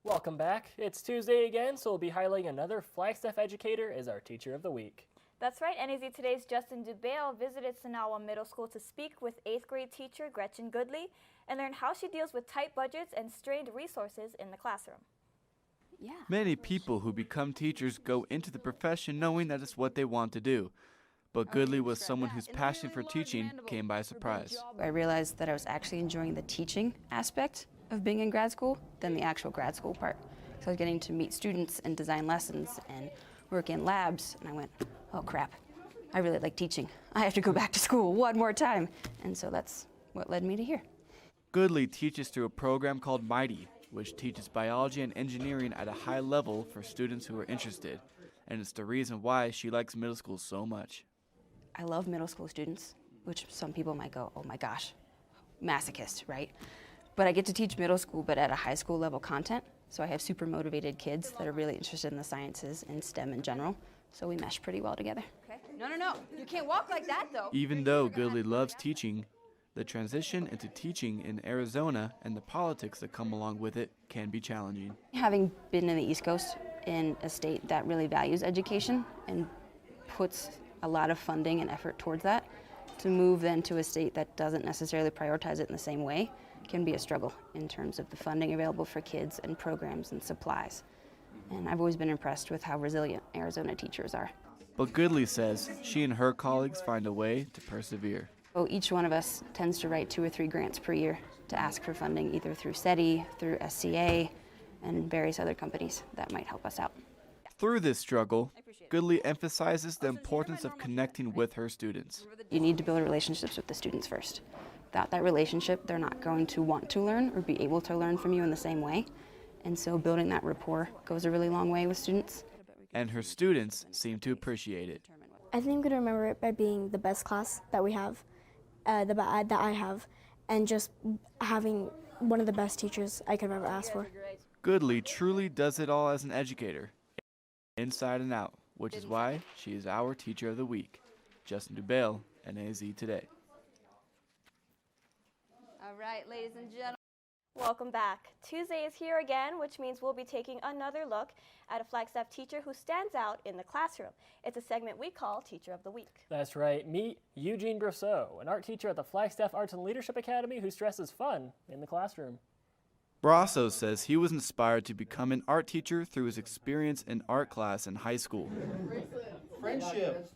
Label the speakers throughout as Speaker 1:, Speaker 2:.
Speaker 1: Welcome back. It's Tuesday again, so we'll be highlighting another Flagstaff educator as our Teacher of the Week.
Speaker 2: That's right. NAZ Today's Justin Dubail visited Sanawa Middle School to speak with 8th grade teacher Gretchen Goodley and learn how she deals with tight budgets and strained resources in the classroom.
Speaker 3: Many people who become teachers go into the profession knowing that it's what they want to do. But Goodley was someone whose passion for teaching came by surprise.
Speaker 4: I realized that I was actually enjoying the teaching aspect of being in grad school than the actual grad school part. So I was getting to meet students and design lessons and work in labs, and I went, oh crap, I really like teaching. I have to go back to school one more time. And so that's what led me to here.
Speaker 3: Goodley teaches through a program called Mighty, which teaches biology and engineering at a high level for students who are interested. And it's the reason why she likes middle school so much.
Speaker 4: I love middle school students, which some people might go, oh my gosh, masochist, right? But I get to teach middle school, but at a high school level content. So I have super motivated kids that are really interested in the sciences and STEM in general. So we mesh pretty well together.
Speaker 5: Okay. No. You can't walk like that, though.
Speaker 3: Even though Goodley loves teaching, the transition into teaching in Arizona and the politics that come along with it can be challenging.
Speaker 4: Having been in the East Coast in a state that really values education and puts a lot of funding and effort towards that, to move then to a state that doesn't necessarily prioritize it in the same way can be a struggle in terms of the funding available for kids and programs and supplies. And I've always been impressed with how resilient Arizona teachers are.
Speaker 3: But Goodley says she and her colleagues find a way to persevere.
Speaker 4: So each one of us tends to write 2 or 3 grants per year to ask for funding, either through SETI, through SCA, and various other companies that might help us out.
Speaker 3: Through this struggle, Goodley emphasizes the importance of connecting with her students.
Speaker 4: You need to build relationships with the students first. Without that relationship, they're not going to want to learn or be able to learn from you in the same way. And so building that rapport goes a really long way with students.
Speaker 3: And her students seem to appreciate it.
Speaker 6: I think I'm going to remember it by being the best class that we have, that I have, and just having one of the best teachers I could have ever asked for.
Speaker 3: Goodley truly does it all as an educator, inside and out, which is why she is our Teacher of the Week. Justin Dubail, NAZ Today.
Speaker 5: All right, ladies and gentlemen.
Speaker 2: Welcome back. Tuesday is here again, which means we'll be taking another look at a Flagstaff teacher who stands out in the classroom. It's a segment we call Teacher of the Week.
Speaker 1: That's right. Meet Eugene Brosseau, an art teacher at the Flagstaff Arts and Leadership Academy who stresses fun in the classroom.
Speaker 3: Brasso says he was inspired to become an art teacher through his experience in art class in high school.
Speaker 7: Friendship.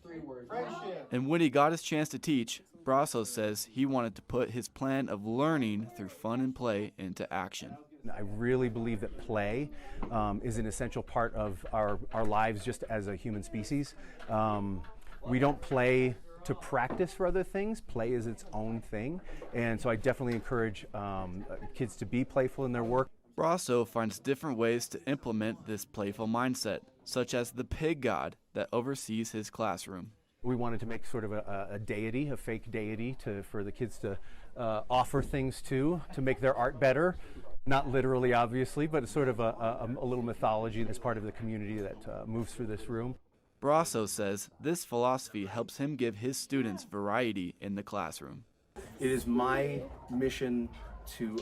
Speaker 3: And when he got his chance to teach, Brasso says he wanted to put his plan of learning through fun and play into action.
Speaker 7: I really believe that play is an essential part of our lives just as a human species. We don't play to practice for other things. Play is its own thing. And so I definitely encourage kids to be playful in their work.
Speaker 3: Brasso finds different ways to implement this playful mindset, such as the pig god that oversees his classroom.
Speaker 7: We wanted to make sort of a deity, a fake deity, for the kids to offer things to make their art better. Not literally, obviously, but it's sort of a little mythology as part of the community that moves through this room.
Speaker 3: Brasso says this philosophy helps him give his students variety in the classroom.
Speaker 7: It is my mission to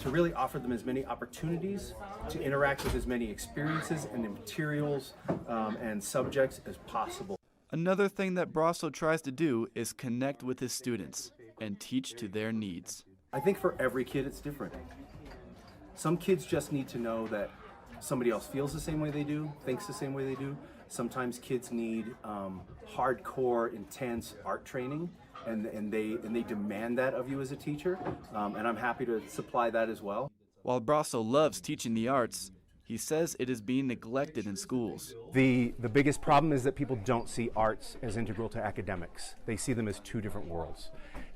Speaker 7: really offer them as many opportunities to interact with as many experiences and materials and subjects as possible.
Speaker 3: Another thing that Brasso tries to do is connect with his students and teach to their needs.
Speaker 7: I think for every kid it's different. Some kids just need to know that somebody else feels the same way they do, thinks the same way they do. Sometimes kids need hardcore, intense art training, and they demand that of you as a teacher, and I'm happy to supply that as well.
Speaker 3: While Brasso loves teaching the arts, he says it is being neglected in schools.
Speaker 7: The biggest problem is that people don't see arts as integral to academics. They see them as 2 different worlds,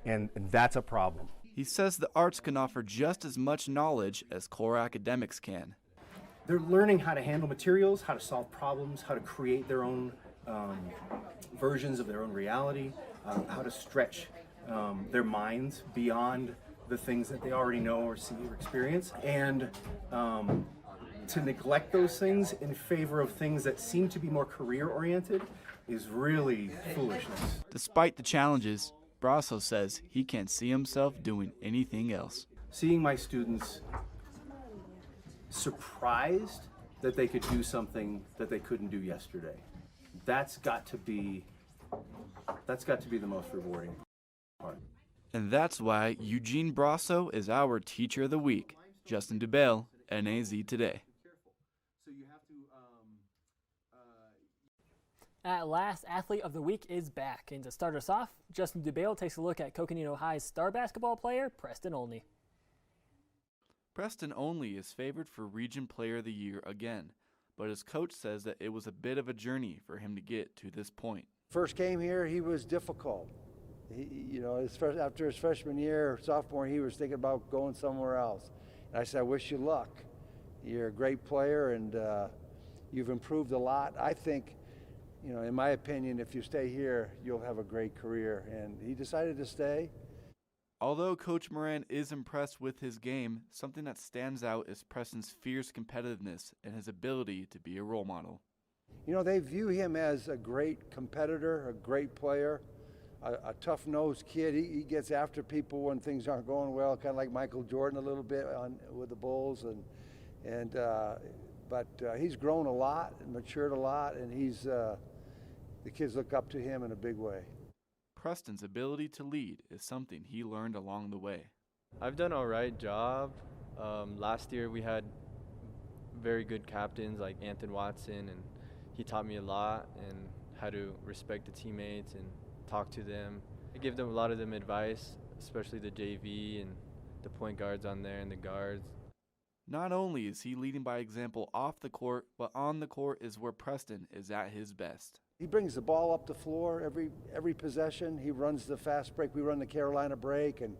Speaker 7: and that's a problem.
Speaker 3: He says the arts can offer just as much knowledge as core academics can.
Speaker 7: They're learning how to handle materials, how to solve problems, how to create their own versions of their own reality, how to stretch their minds beyond the things that they already know or see or experience, and to neglect those things in favor of things that seem to be more career-oriented is really foolishness.
Speaker 3: Despite the challenges, Brasso says he can't see himself doing anything else.
Speaker 7: Seeing my students surprised that they could do something that they couldn't do yesterday. That's got to be the most rewarding part.
Speaker 3: And that's why Eugene Brasso is our Teacher of the Week. Justin Dubail, NAZ Today.
Speaker 1: At last, Athlete of the Week is back. And to start us off, Justin Dubail takes a look at Coconino High's star basketball player, Preston Olney.
Speaker 3: Preston Olney is favored for Region Player of the Year again, but his coach says that it was a bit of a journey for him to get to this point.
Speaker 8: First came here, he was difficult. After his freshman year, sophomore, he was thinking about going somewhere else. And I said, I wish you luck. You're a great player, and you've improved a lot. I think, in my opinion, if you stay here, you'll have a great career. And he decided to stay.
Speaker 3: Although Coach Moran is impressed with his game, something that stands out is Preston's fierce competitiveness and his ability to be a role model.
Speaker 8: They view him as a great competitor, a great player, a tough-nosed kid. He gets after people when things aren't going well, kind of like Michael Jordan a little bit with the Bulls. But he's grown a lot and matured a lot, and the kids look up to him in a big way.
Speaker 3: Preston's ability to lead is something he learned along the way.
Speaker 9: I've done all right job. Last year we had very good captains like Anthony Watson, and he taught me a lot and how to respect the teammates and talk to them. I give them a lot of them advice, especially the JV and the point guards on there and the guards.
Speaker 3: Not only is he leading by example off the court, but on the court is where Preston is at his best.
Speaker 8: He brings the ball up the floor every possession. He runs the fast break. We run the Carolina break, and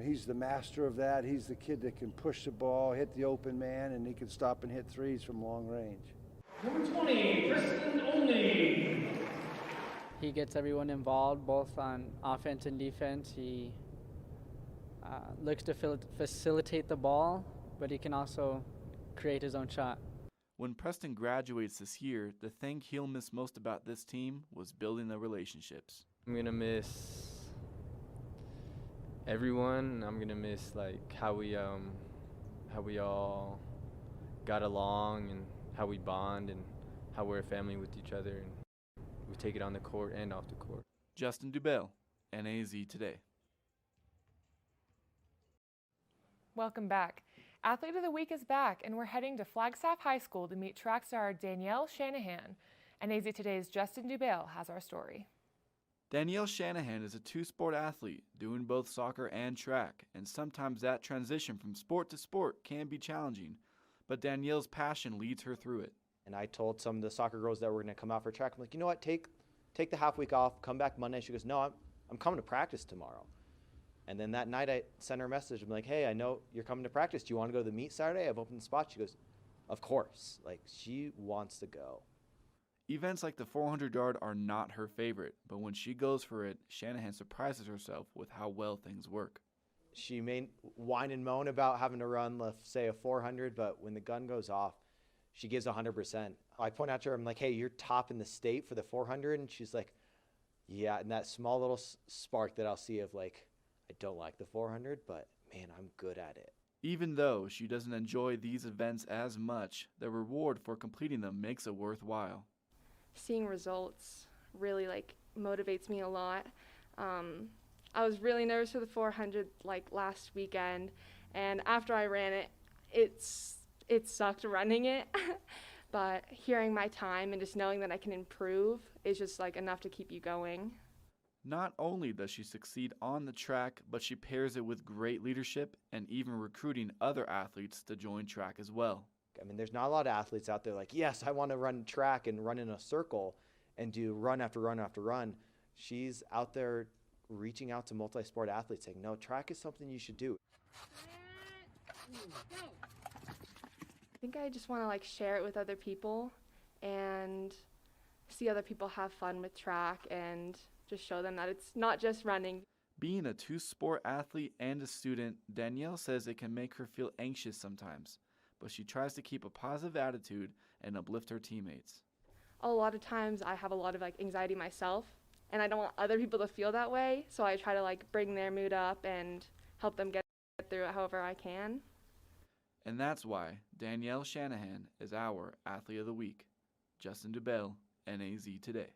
Speaker 8: he's the master of that. He's the kid that can push the ball, hit the open man, and he can stop and hit threes from long range.
Speaker 10: Number 20, Preston Olney.
Speaker 11: He gets everyone involved, both on offense and defense. He looks to facilitate the ball, but he can also create his own shot.
Speaker 3: When Preston graduates this year, the thing he'll miss most about this team was building the relationships.
Speaker 9: I'm going to miss everyone. I'm going to miss how we all got along and how we bond and how we're a family with each other, and we take it on the court and off the court.
Speaker 3: Justin Dubail, NAZ Today.
Speaker 12: Welcome back. Athlete of the Week is back, and we're heading to Flagstaff High School to meet track star Danielle Shanahan. NAZ Today's Justin Dubail has our story.
Speaker 3: Danielle Shanahan is a two-sport athlete, doing both soccer and track, and sometimes that transition from sport to sport can be challenging, but Danielle's passion leads her through it.
Speaker 13: And I told some of the soccer girls that were going to come out for track, I'm like, you know what, take the half week off, come back Monday. She goes, no, I'm coming to practice tomorrow. And then that night I sent her a message. I'm like, hey, I know you're coming to practice. Do you want to go to the meet Saturday? I've opened the spot. She goes, of course. She wants to go.
Speaker 3: Events like the 400-yard are not her favorite, but when she goes for it, Shanahan surprises herself with how well things work.
Speaker 13: She may whine and moan about having to run, let's say, a 400, but when the gun goes off, she gives 100%. I point out to her, I'm like, hey, you're top in the state for the 400, and she's like, yeah, and that small little spark that I'll see of I don't like the 400, but man, I'm good at it.
Speaker 3: Even though she doesn't enjoy these events as much, the reward for completing them makes it worthwhile.
Speaker 14: Seeing results really motivates me a lot. I was really nervous for the 400 last weekend, and after I ran it, it sucked running it. But hearing my time and just knowing that I can improve is just enough to keep you going.
Speaker 3: Not only does she succeed on the track, but she pairs it with great leadership and even recruiting other athletes to join track as well.
Speaker 13: I mean, there's not a lot of athletes out there yes, I want to run track and run in a circle and do run after run after run. She's out there reaching out to multi-sport athletes saying, no, track is something you should do.
Speaker 14: I think I just want to share it with other people and see other people have fun with track and just show them that it's not just running.
Speaker 3: Being a two-sport athlete and a student, Danielle says it can make her feel anxious sometimes, but she tries to keep a positive attitude and uplift her teammates.
Speaker 14: A lot of times I have a lot of anxiety myself, and I don't want other people to feel that way, so I try to bring their mood up and help them get through it however I can.
Speaker 3: And that's why Danielle Shanahan is our Athlete of the Week. Justin Dubail, NAZ Today.